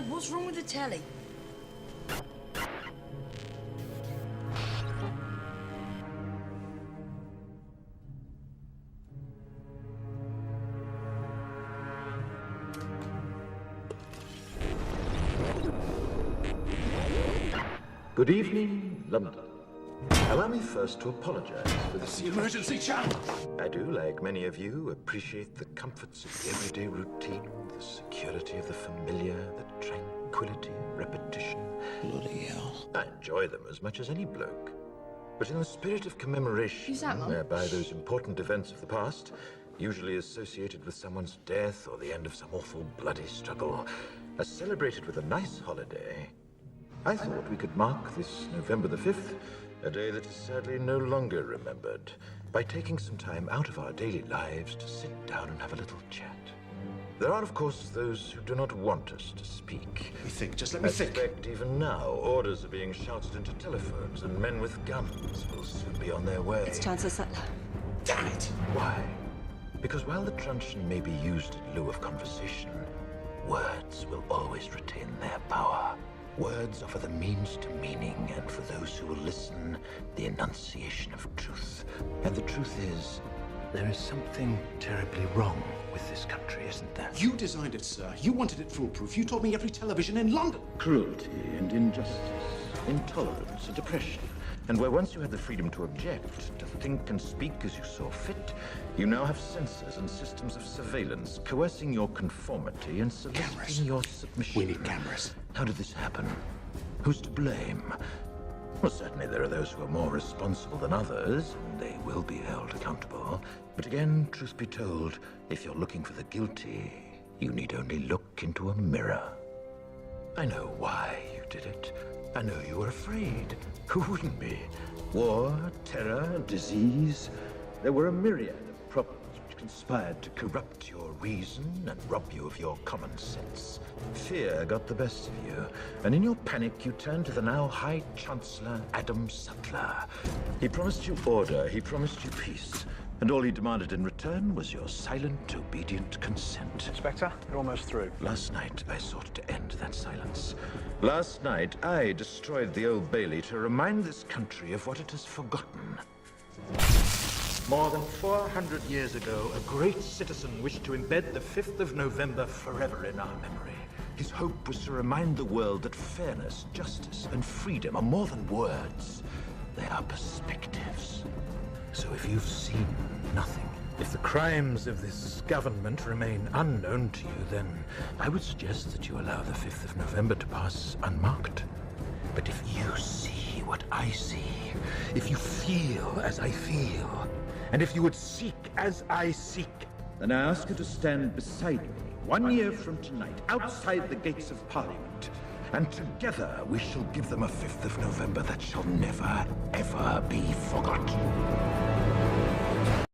Dad, what's wrong with the telly? Good evening, London. Allow me first to apologize for That's the emergency channel. I do, like many of you, appreciate the comforts of the everyday routine, the security of the familiar, the tranquility of repetition. Bloody hell. I enjoy them as much as any bloke. But in the spirit of commemoration, Who's that, Mum? whereby those important events of the past, usually associated with someone's death or the end of some awful bloody struggle, are celebrated with a nice holiday, I thought we could mark this November the 5th, a day that is sadly no longer remembered, by taking some time out of our daily lives to sit down and have a little chat. There are, of course, those who do not want us to speak. Let me think, just let me I think. suspect even now, orders are being shouted into telephones, and men with guns will soon be on their way. It's Chancellor Sutler. Damn it. Why? Because while the truncheon may be used in lieu of conversation, words will always retain their power. Words offer the means to meaning, and for those who will listen, the enunciation of truth. And the truth is, there is something terribly wrong with this country, isn't there? You designed it, sir. You wanted it foolproof. You told me every television in London. Cruelty and injustice, intolerance and oppression. And where once you had the freedom to object, to think and speak as you saw fit, you now have censors and systems of surveillance coercing your conformity and Cameras. soliciting your submission. We need cameras. How did this happen? Who's to blame? Well, certainly there are those who are more responsible than others, and they will be held accountable. But again, truth be told, if you're looking for the guilty, you need only look into a mirror. I know why you did it. I know you were afraid. Who wouldn't be? War, terror, disease. There were a myriad of problems which conspired to corrupt your reason and rob you of your common sense. Fear got the best of you, and in your panic you turned to the now High Chancellor Adam Sutler. He promised you order, he promised you peace, and all he demanded in return was your silent, obedient consent. Inspector, you're almost through. Last night, I sought to end that silence. Last night, I destroyed the Old Bailey to remind this country of what it has forgotten. More than 400 years ago, a great citizen wished to embed the 5th of November forever in our memory. His hope was to remind the world that fairness, justice, and freedom are more than words. They are perspectives. So if you've seen nothing, if the crimes of this government remain unknown to you, then I would suggest that you allow the 5th of November to pass unmarked. But if you see what I see, if you feel as I feel, and if you would seek as I seek, then I ask you to stand beside me 1 year from tonight, outside the gates of Parliament. And together we shall give them a 5th of November that shall never, ever be forgotten.